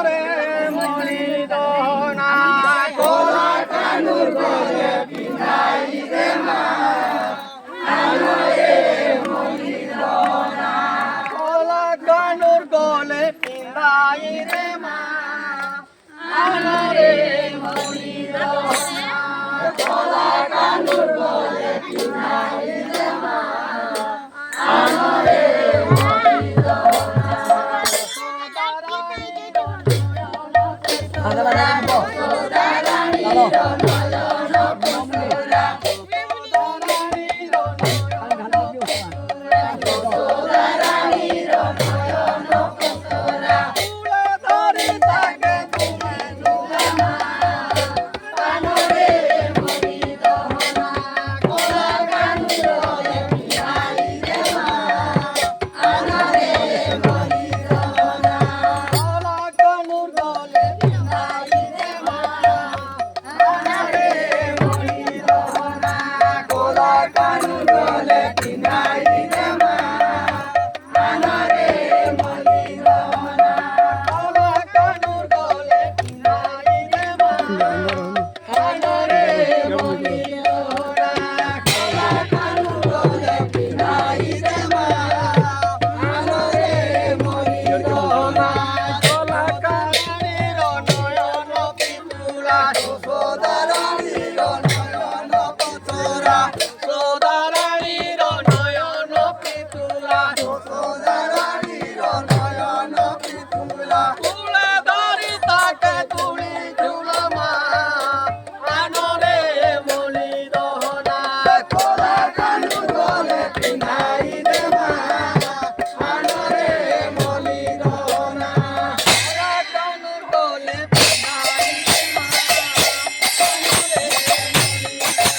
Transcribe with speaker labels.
Speaker 1: রে মণি দহনা কলা কানুর গলে পিন্ধাই রে মা রে মণি দহনা কলা কানুর গলে পিন্ধাই রে মা রে মণি দহনা কলা কানুর